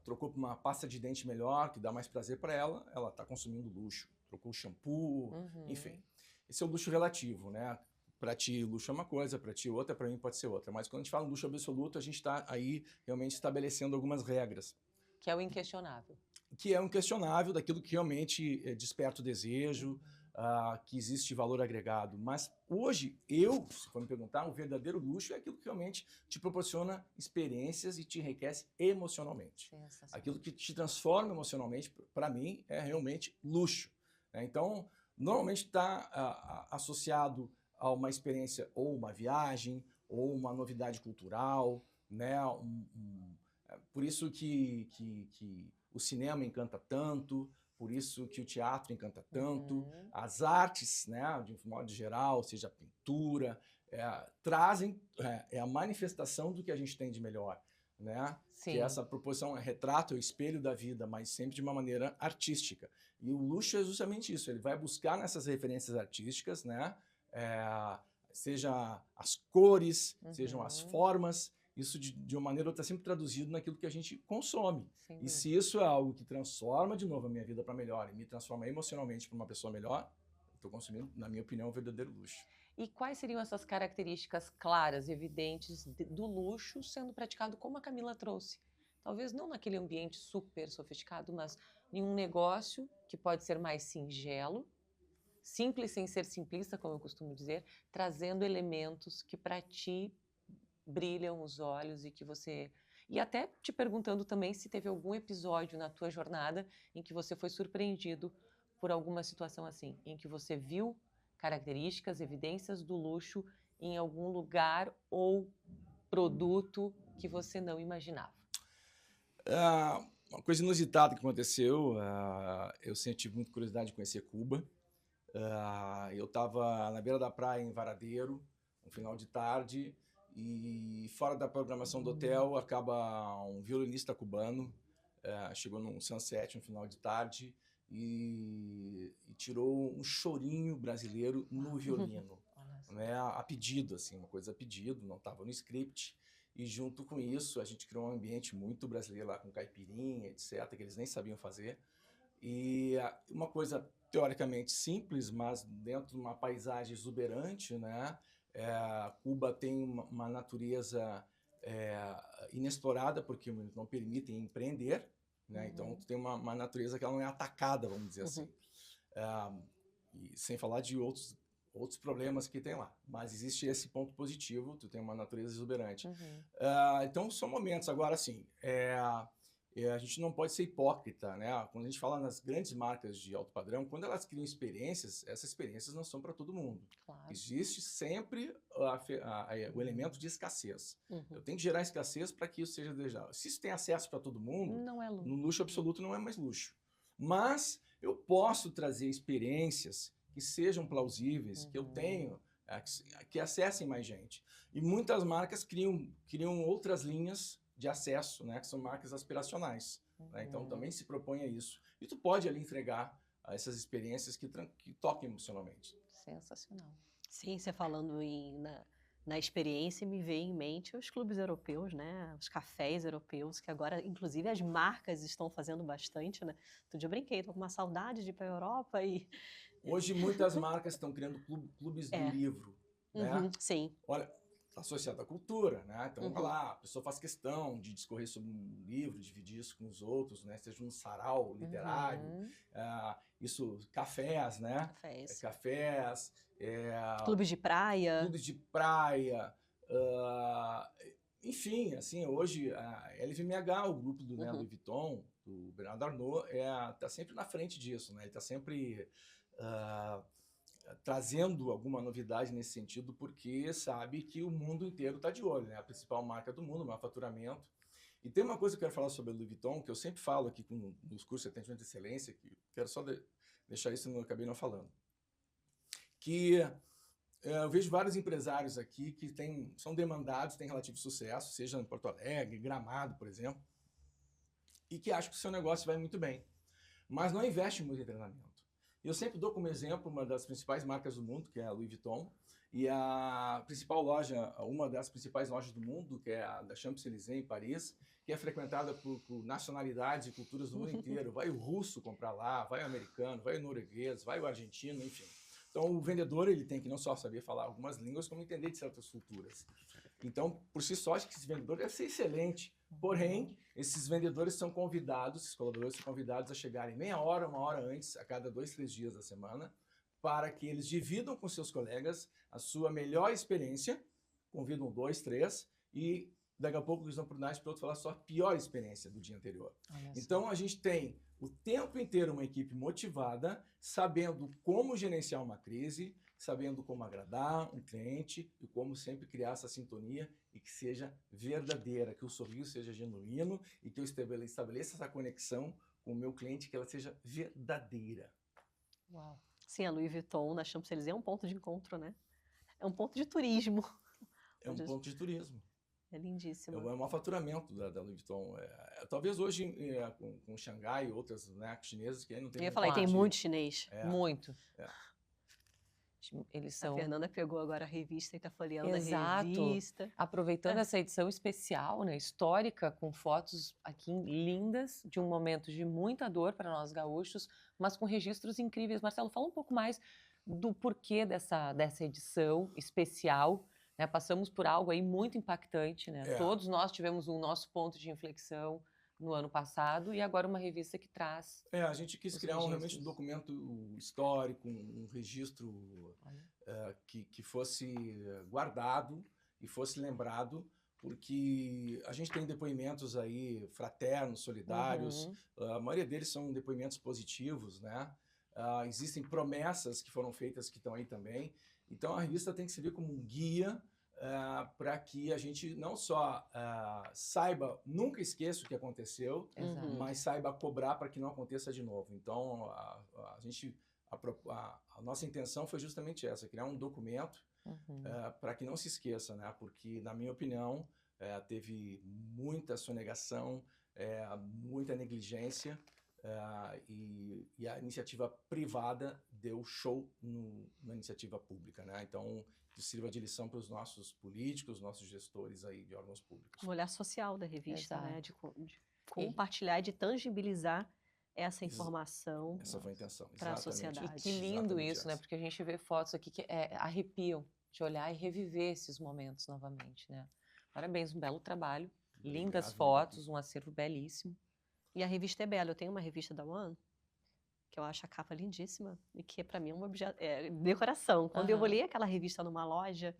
trocou por uma pasta de dente melhor, que dá mais prazer para ela está consumindo luxo. Trocou o shampoo, enfim. Esse é o luxo relativo, né? Para ti, luxo é uma coisa, para ti outra, para mim pode ser outra. Mas quando a gente fala em luxo absoluto, a gente está aí realmente estabelecendo algumas regras. Que é o inquestionável. Que é um inquestionável daquilo que realmente desperta o desejo, que existe valor agregado. Mas hoje, se for me perguntar, o verdadeiro luxo é aquilo que realmente te proporciona experiências e te enriquece emocionalmente. Aquilo que te transforma emocionalmente, para mim, é realmente luxo. Então, normalmente está associado a uma experiência ou uma viagem, ou uma novidade cultural, né? Por isso que o cinema encanta tanto, por isso que o teatro encanta tanto, as artes, né, de modo geral, seja a pintura, trazem a manifestação do que a gente tem de melhor, né? Sim. Que essa proposição é retrato, é o espelho da vida, mas sempre de uma maneira artística. E o luxo é justamente isso, ele vai buscar nessas referências artísticas, né, seja as cores, sejam as formas, isso de uma maneira ou outra sempre traduzido naquilo que a gente consome. E se isso é algo que transforma de novo a minha vida para melhor e me transforma emocionalmente para uma pessoa melhor, estou consumindo, na minha opinião, um verdadeiro luxo. E quais seriam essas características claras, evidentes do luxo sendo praticado como a Camila trouxe? Talvez não naquele ambiente super sofisticado, mas em um negócio que pode ser mais singelo, simples sem ser simplista, como eu costumo dizer, trazendo elementos que para ti brilham os olhos e que você... E até te perguntando também se teve algum episódio na tua jornada em que você foi surpreendido por alguma situação assim, em que você viu características, evidências do luxo em algum lugar ou produto que você não imaginava. Uma coisa inusitada que aconteceu, eu sempre tive muita curiosidade de conhecer Cuba. Eu estava na beira da praia em Varadeiro, no final de tarde, e fora da programação do hotel acaba um violinista cubano, chegou num sunset no final de tarde e tirou um chorinho brasileiro no violino, né, a pedido, assim, uma coisa a pedido, não estava no script. E junto com isso a gente criou um ambiente muito brasileiro lá com caipirinha, etc, que eles nem sabiam fazer. E uma coisa teoricamente simples, mas dentro de uma paisagem exuberante, né? Cuba tem uma natureza inexplorada, porque não permitem empreender, né? Então tem uma natureza que ela não é atacada, vamos dizer assim. E sem falar de outros problemas que tem lá. Mas existe esse ponto positivo, tu tem uma natureza exuberante. Então são momentos. Agora, assim, a gente não pode ser hipócrita, né? Quando a gente fala nas grandes marcas de alto padrão, quando elas criam experiências, essas experiências não são para todo mundo. Claro. Existe sempre o elemento de escassez. Eu tenho que gerar escassez para que isso seja desejável. Se isso tem acesso para todo mundo, não é luxo. No luxo absoluto não é mais luxo. Mas eu posso trazer experiências que sejam plausíveis, que eu tenho, que acessem mais gente. E muitas marcas criam outras linhas de acesso, né, que são marcas aspiracionais. Né? Então também se propõe a isso. E tu pode ali entregar essas experiências que toquem emocionalmente. Sensacional. Sim, você falando na experiência, me veio em mente os clubes europeus, né? Os cafés europeus, que agora, inclusive, as marcas estão fazendo bastante, né? Outro dia eu brinquei, tô com uma saudade de ir para a Europa e... Hoje muitas marcas estão criando clubes do livro, né? Sim. Olha, está associado à cultura, né? Então, vai lá, a pessoa faz questão de discorrer sobre um livro, dividir isso com os outros, né? Seja um sarau literário, cafés, né? Cafés. Clubes de praia. Clubes de praia. Enfim, assim, hoje a LVMH, o grupo do Louis Vuitton, do Bernard Arnault, está sempre na frente disso, né? Ele está sempre trazendo alguma novidade nesse sentido, porque sabe que o mundo inteiro está de olho, né? A principal marca do mundo, o maior faturamento. E tem uma coisa que eu quero falar sobre a Louis Vuitton, que eu sempre falo aqui nos cursos de atendimento de excelência, que quero só deixar isso, não acabei não falando. Que eu vejo vários empresários aqui que são demandados, têm relativo sucesso, seja em Porto Alegre, Gramado, por exemplo, e que acham que o seu negócio vai muito bem, mas não investem muito em treinamento. Eu sempre dou como exemplo uma das principais marcas do mundo, que é a Louis Vuitton, e a principal loja, uma das principais lojas do mundo, que é a da Champs-Élysées, em Paris, que é frequentada por nacionalidades e culturas do mundo inteiro. Vai o russo comprar lá, vai o americano, vai o norueguês, vai o argentino, enfim. Então, o vendedor ele tem que não só saber falar algumas línguas, como entender de certas culturas. Então, por si só, acho que esse vendedor deve ser excelente. Porém, esses vendedores são convidados, esses colaboradores são convidados a chegarem meia hora, uma hora antes, a cada 2, 3 dias da semana, para que eles dividam com seus colegas a sua melhor experiência, convidam 2, 3, e daqui a pouco eles dão oportunidade para outro falar a sua pior experiência do dia anterior. Então, a gente tem o tempo inteiro uma equipe motivada, sabendo como gerenciar uma crise, sabendo como agradar um cliente e como sempre criar essa sintonia e que seja verdadeira, que o sorriso seja genuíno e que eu estabeleça essa conexão com o meu cliente, que ela seja verdadeira. Uau. Sim, a Louis Vuitton na Champs-Élysées é um ponto de encontro, né? É um ponto de turismo. É um ponto de turismo. É lindíssimo. É o maior faturamento da Louis Vuitton. Talvez hoje com Xangai e outras, né, chinesas que aí não tem... Eu ia falar, tem muito chinês. Muito. Eles são... A Fernanda pegou agora a revista e está folheando Exato. a revista. Aproveitando essa edição especial, né, histórica, com fotos aqui lindas, de um momento de muita dor para nós gaúchos, mas com registros incríveis. Marcelo, fala um pouco mais do porquê dessa edição especial, né? Passamos por algo aí muito impactante, né? É. Todos nós tivemos o nosso ponto de inflexão no ano passado e agora uma revista que traz. A gente quis os criar realmente um registros. documento histórico, um registro que fosse guardado e fosse lembrado, porque a gente tem depoimentos aí fraternos, solidários, Uhum. a maioria deles são depoimentos positivos, né? Existem promessas que foram feitas que estão aí também. Então a revista tem que servir como um guia para que a gente não só saiba, nunca esqueça o que aconteceu, Exato. mas saiba cobrar para que não aconteça de novo. Então a nossa intenção foi justamente essa, criar um documento Uhum. para que não se esqueça, né? Porque, na minha opinião, teve muita sonegação, muita negligência, e a iniciativa privada deu show na iniciativa pública, né? Então, que sirva de lição para os nossos políticos, nossos gestores aí de órgãos públicos. O olhar social da revista, né? Exato. De compartilhar, de tangibilizar essa informação Essa foi a intenção, para a exatamente. sociedade. E que lindo Exatamente isso, né? essa. Porque a gente vê fotos aqui que arrepiam de olhar e reviver esses momentos novamente, né? Parabéns, um belo trabalho, lindas Obrigado, fotos, um acervo belíssimo. E a revista é bela. Eu tenho uma revista da One, que eu acho a capa lindíssima e que para mim é uma decoração. Quando eu olhei aquela revista numa loja,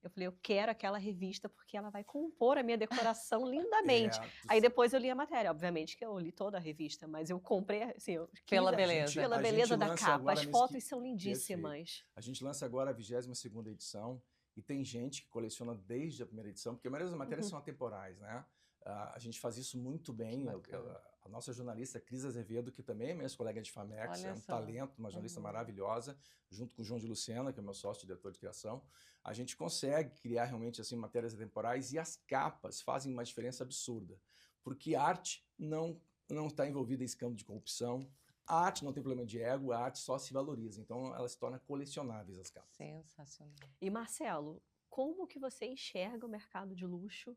eu falei, eu quero aquela revista porque ela vai compor a minha decoração lindamente. Aí depois eu li a matéria, obviamente que eu li toda a revista, mas eu comprei, assim, Pela beleza. Pela beleza da capa. As fotos são lindíssimas. A gente lança agora a 22ª edição e tem gente que coleciona desde a primeira edição, porque a maioria das matérias são atemporais, né? A gente faz isso muito bem. A nossa jornalista Cris Azevedo, que também é minha colega de Famex, é um talento, uma jornalista maravilhosa, junto com o João de Lucena, que é meu sócio diretor de criação, a gente consegue criar realmente assim matérias atemporais e as capas fazem uma diferença absurda, porque a arte não está envolvida em escândalo de corrupção, a arte não tem problema de ego, a arte só se valoriza, então ela se torna colecionáveis as capas. Sensacional. E Marcelo, como que você enxerga o mercado de luxo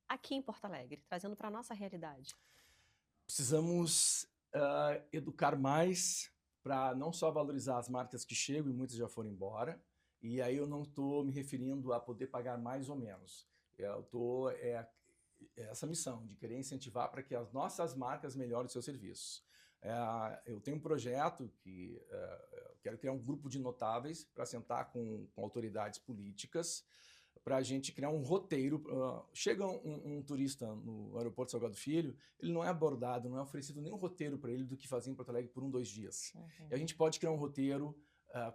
aqui em Porto Alegre, trazendo para a nossa realidade? Precisamos educar mais para não só valorizar as marcas que chegam e muitas já foram embora, e aí eu não estou me referindo a poder pagar mais ou menos. Eu estou essa missão de querer incentivar para que as nossas marcas melhorem os seus serviços. Eu tenho um projeto que eu quero criar um grupo de notáveis para sentar com autoridades políticas para a gente criar um roteiro. Chega um turista no aeroporto Salgado Filho, ele não é abordado, não é oferecido nenhum roteiro para ele do que fazer em Porto Alegre por 2 dias. E a gente pode criar um roteiro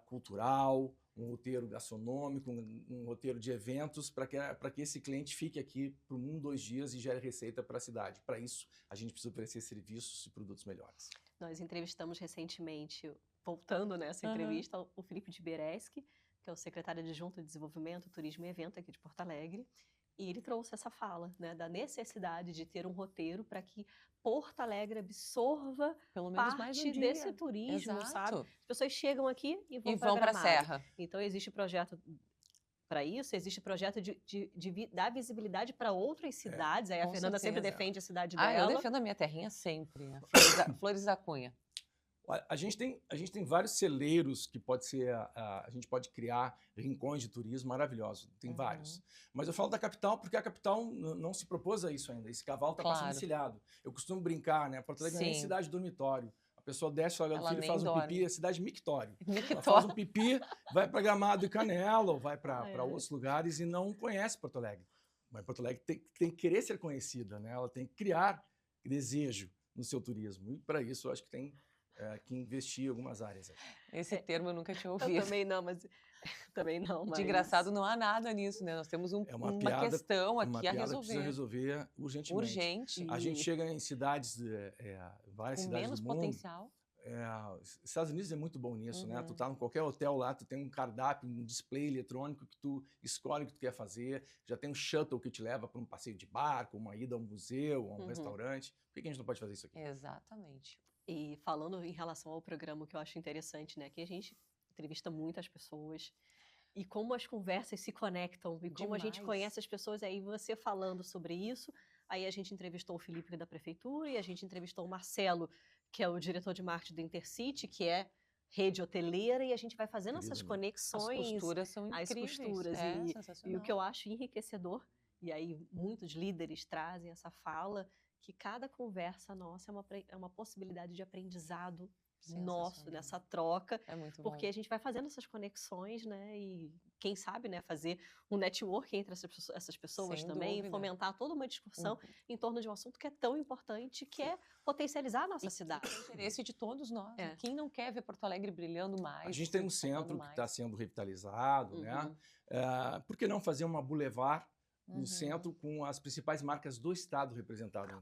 cultural, um roteiro gastronômico, um roteiro de eventos para que esse cliente fique aqui por 2 dias e gere receita para a cidade. Para isso, a gente precisa oferecer serviços e produtos melhores. Nós entrevistamos recentemente, voltando nessa entrevista, o Felipe de Bereschi, que é o secretário adjunto de Desenvolvimento, Turismo e Evento aqui de Porto Alegre, e ele trouxe essa fala, né, da necessidade de ter um roteiro para que Porto Alegre absorva pelo menos parte mais um dia desse turismo, sabe? As pessoas chegam aqui e vão para a Serra. Então existe projeto para isso, existe projeto de dar visibilidade para outras cidades. Aí a Fernanda sempre defende a cidade dela. Eu defendo a minha terrinha sempre, Flores da Cunha. A gente tem vários celeiros que pode ser, a gente pode criar rincões de turismo maravilhosos, tem vários. Mas eu falo da capital porque a capital não se propôs a isso ainda, esse cavalo está passando encilhado. Eu costumo brincar, né? Porto Alegre não é cidade dormitório. A pessoa desce o Salgado Filho e faz um pipi, é cidade mictório. Ela faz um pipi, vai para Gramado e Canela, ou vai para outros lugares e não conhece Porto Alegre. Mas Porto Alegre tem que querer ser conhecida, né? Ela tem que criar desejo no seu turismo. E para isso eu acho que tem que investir em algumas áreas. Esse termo eu nunca tinha ouvido. Eu também não, mas... De engraçado não há nada nisso, né? Nós temos uma questão aqui a resolver. Precisa resolver urgentemente. Urgente. A gente chega em cidades, várias com cidades menos do mundo. Potencial. Estados Unidos é muito bom nisso, né? Tu tá em qualquer hotel lá, tu tem um cardápio, um display eletrônico que tu escolhe o que tu quer fazer, já tem um shuttle que te leva para um passeio de barco, uma ida a um museu, a um restaurante. Por que a gente não pode fazer isso aqui? Exatamente. E falando em relação ao programa, que eu acho interessante, né? Que a gente entrevista muitas pessoas e como as conversas se conectam e como a gente conhece as pessoas. Aí você falando sobre isso, aí a gente entrevistou o Felipe da Prefeitura e a gente entrevistou o Marcelo, que é o diretor de marketing do Intercity, que é rede hoteleira, e a gente vai fazendo essas Incrível, né? As conexões, costuras são as incríveis. costuras. É E o que sensacional. eu acho enriquecedor, e aí muitos líderes trazem essa fala, que cada conversa nossa é uma possibilidade de aprendizado nosso Sensacional. nessa troca, É muito porque bom. a gente vai fazendo essas conexões, né? E quem sabe, né, fazer um network entre essas pessoas Sem também, e dúvida. fomentar toda uma discussão Uhum. em torno de um assunto que é tão importante, que é potencializar a nossa E cidade. que é interesse de todos nós, né? É. Quem não quer ver Porto Alegre brilhando A mais, gente tem um destacando centro que está mais? sendo revitalizado, né? Uhum. Por que não fazer uma boulevard no Uhum. centro com as principais marcas do estado representadas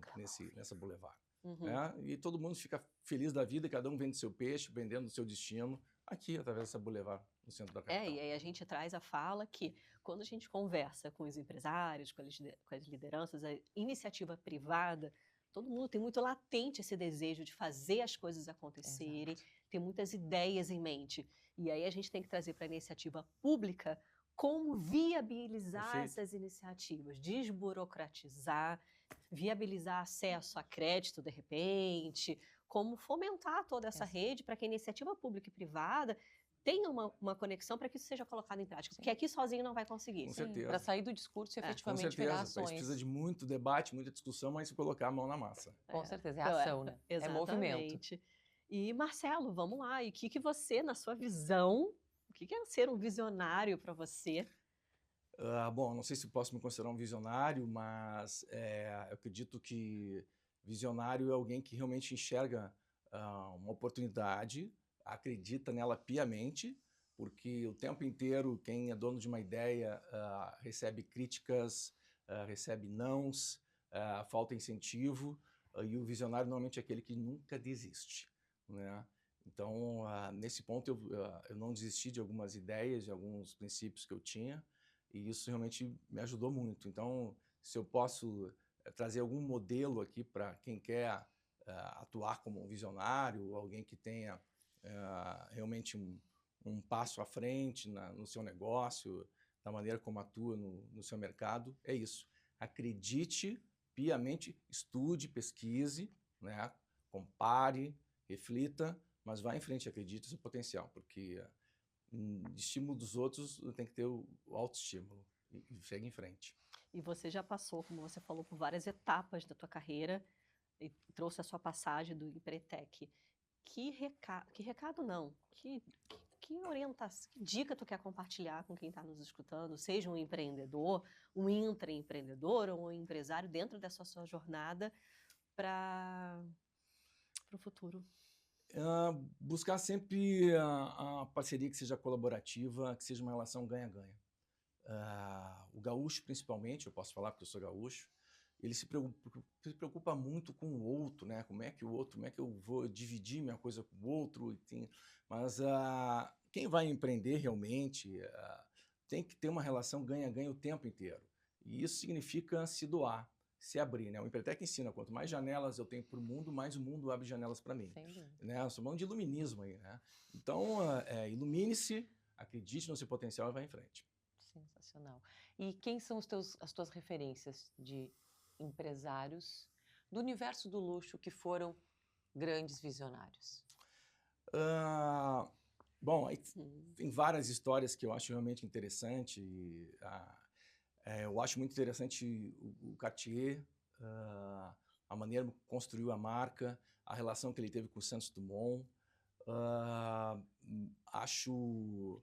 nessa boulevard? Uhum. Né? E todo mundo fica feliz da vida, cada um vende seu peixe, vendendo o seu destino, aqui, através dessa boulevard no centro da capital. E aí a gente traz a fala que, quando a gente conversa com os empresários, com as lideranças, a iniciativa privada, todo mundo tem muito latente esse desejo de fazer as coisas acontecerem, Exato. tem muitas ideias em mente. E aí a gente tem que trazer para a iniciativa pública como viabilizar Perfeito. essas iniciativas, desburocratizar, viabilizar acesso a crédito, de repente, como fomentar toda essa Exato. rede para que a iniciativa pública e privada tenha uma conexão para que isso seja colocado em prática, porque Sim. aqui sozinho não vai conseguir. Com Sim, certeza. para sair do discurso e Com efetivamente virar certeza. A gente precisa ações. de muito debate, muita discussão, mas se colocar a mão na massa. Com certeza, é Então, ação, né? É movimento. exatamente. E Marcelo, vamos lá. E o que você, na sua visão, o que é ser um visionário para você? Bom, não sei se posso me considerar um visionário, mas eu acredito que visionário é alguém que realmente enxerga uma oportunidade, acredita nela piamente, porque o tempo inteiro quem é dono de uma ideia recebe críticas, recebe nãos, falta incentivo, e o visionário normalmente é aquele que nunca desiste, né? Então, nesse ponto, eu não desisti de algumas ideias, de alguns princípios que eu tinha, e isso realmente me ajudou muito. Então, se eu posso trazer algum modelo aqui para quem quer atuar como um visionário, alguém que tenha realmente um passo à frente no seu negócio, da maneira como atua no seu mercado, é isso. Acredite piamente, estude, pesquise, né? Compare, reflita, mas vá em frente, acredite no seu potencial, porque estímulo dos outros tem que ter o autoestímulo e segue em frente. E você já passou, como você falou, por várias etapas da tua carreira e trouxe a sua passagem do Empretec. Que recado não? Que orientação, que dica tu quer compartilhar com quem está nos escutando, seja um empreendedor, um intraempreendedor ou um empresário dentro dessa sua jornada para o futuro? Buscar sempre a parceria que seja colaborativa, que seja uma relação ganha-ganha. O gaúcho, principalmente, eu posso falar porque eu sou gaúcho, ele se preocupa muito com o outro, né? Como é que eu vou dividir minha coisa com o outro? Mas quem vai empreender realmente tem que ter uma relação ganha-ganha o tempo inteiro. E isso significa se doar, se abrir, né? O Empretec ensina, quanto mais janelas eu tenho para o mundo, mais o mundo abre janelas para mim. Sem dúvida. Né? Nós estamos falando de iluminismo aí, né? Então, ilumine-se, acredite no seu potencial e vá em frente. Sensacional. E quem são as tuas referências de empresários do universo do luxo que foram grandes visionários? Bom, tem várias histórias que eu acho realmente interessante. Eu acho muito interessante o Cartier, a maneira como construiu a marca, a relação que ele teve com o Santos Dumont. Acho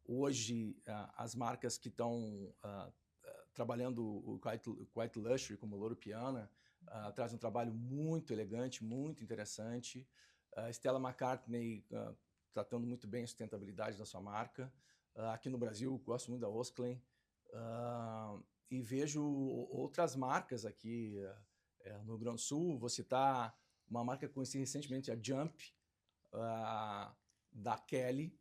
hoje as marcas que estão trabalhando o Quiet Luxury, como Loro Piana, traz um trabalho muito elegante, muito interessante. Stella McCartney tratando muito bem a sustentabilidade da sua marca. Aqui no Brasil, gosto muito da Osklen. E vejo outras marcas aqui no Rio Grande do Sul. Vou citar uma marca que conheci recentemente, a Jump, da Kelly,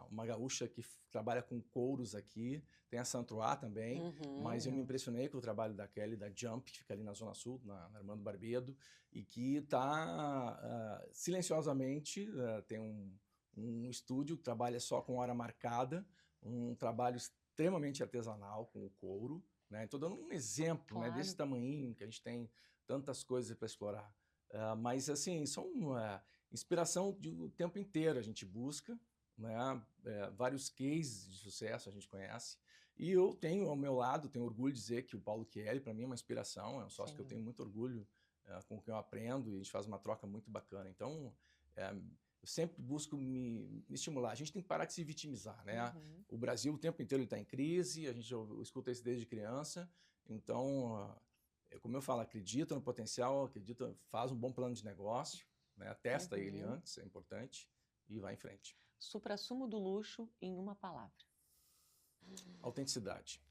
uma gaúcha que trabalha com couros aqui. Tem a Santroá também, mas eu me impressionei com o trabalho da Kelly, da Jump, que fica ali na Zona Sul, na Armando Barbedo, e que está silenciosamente, tem um estúdio que trabalha só com hora marcada, um trabalho extremamente artesanal com o couro, né? Estou dando um exemplo, Claro. né, desse tamanhinho, que a gente tem tantas coisas para explorar. Mas, assim, Inspiração o tempo inteiro a gente busca, né? Vários cases de sucesso a gente conhece. E eu tenho ao meu lado, tenho orgulho de dizer que o Paulo Chieli, para mim, é uma inspiração, é um sócio que eu tenho muito orgulho, com quem eu aprendo, e a gente faz uma troca muito bacana. Então, eu sempre busco me estimular. A gente tem que parar de se vitimizar, né? O Brasil o tempo inteiro está em crise, a gente escuta isso desde criança. Então, como eu falo, acredita no potencial, acredita, faz um bom plano de negócio, né? Testa ele antes, é importante, e vai em frente. Suprassumo do luxo em uma palavra. Autenticidade.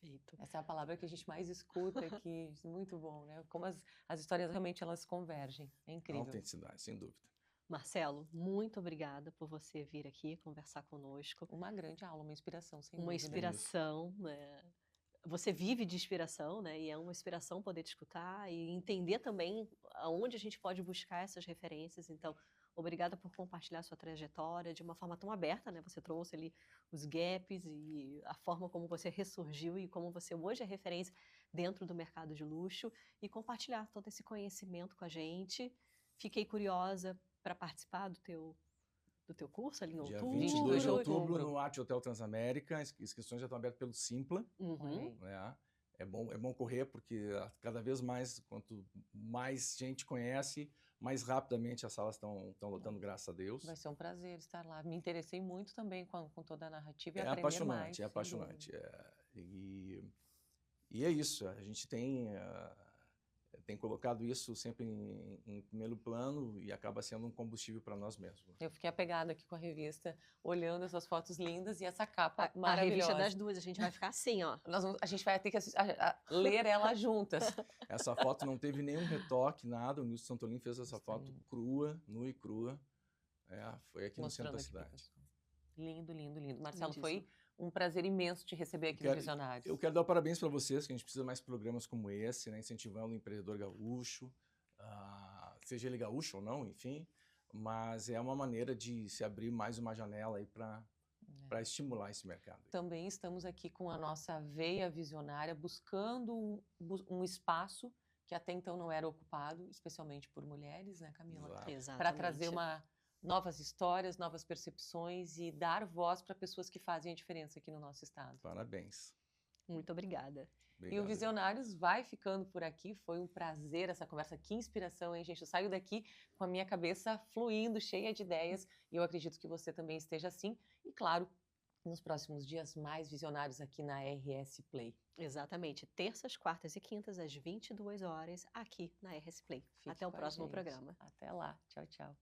Perfeito. Essa é a palavra que a gente mais escuta aqui. Muito bom, né? Como as histórias realmente elas convergem. É incrível. Autenticidade, sem dúvida. Marcelo, muito obrigada por você vir aqui conversar conosco. Uma grande aula, uma inspiração, sem Uma dúvida. inspiração, né? Você vive de inspiração, né? E é uma inspiração poder te escutar e entender também aonde a gente pode buscar essas referências. Então, obrigada por compartilhar sua trajetória de uma forma tão aberta, né? Você trouxe ali os gaps e a forma como você ressurgiu e como você hoje é referência dentro do mercado de luxo e compartilhar todo esse conhecimento com a gente. Fiquei curiosa para participar do teu curso ali em Dia outubro. 22 de outubro, no Arte Hotel Transamérica. As inscrições já estão abertas pelo Simpla. Né? É bom correr, porque cada vez mais, quanto mais gente conhece, mais rapidamente as salas estão lotando, graças a Deus. Vai ser um prazer estar lá. Me interessei muito também com toda a narrativa e É aprender apaixonante, mais. é apaixonante. E é isso, a gente tem colocado isso sempre em primeiro plano e acaba sendo um combustível para nós mesmos. Eu fiquei apegada aqui com a revista, olhando essas fotos lindas e essa capa A maravilhosa. revista das duas, a gente vai ficar assim, ó. A gente vai ter que ler ela juntas. Essa foto não teve nenhum retoque, nada. O Nilson Santolin fez essa foto crua, nua e crua. Foi aqui Mostrando no centro da cidade. Lindo, lindo, lindo. Marcelo, Lindíssimo. foi um prazer imenso te receber aqui no Visionários. Eu quero dar parabéns para vocês, que a gente precisa mais programas como esse, né, incentivando o empreendedor gaúcho, seja ele gaúcho ou não, enfim, mas é uma maneira de se abrir mais uma janela aí para estimular esse mercado. Também estamos aqui com a nossa veia visionária, buscando um espaço que até então não era ocupado, especialmente por mulheres, né, Camila? Para trazer novas histórias, novas percepções e dar voz para pessoas que fazem a diferença aqui no nosso estado. Parabéns. Muito obrigada. Obrigado. E o Visionários vai ficando por aqui. Foi um prazer essa conversa. Que inspiração, hein, gente? Eu saio daqui com a minha cabeça fluindo, cheia de ideias. E eu acredito que você também esteja assim. E, claro, nos próximos dias, mais Visionários aqui na RS Play. Exatamente. Terças, quartas e quintas, às 22 horas, aqui na RS Play. Até o próximo programa. Até lá. Tchau, tchau.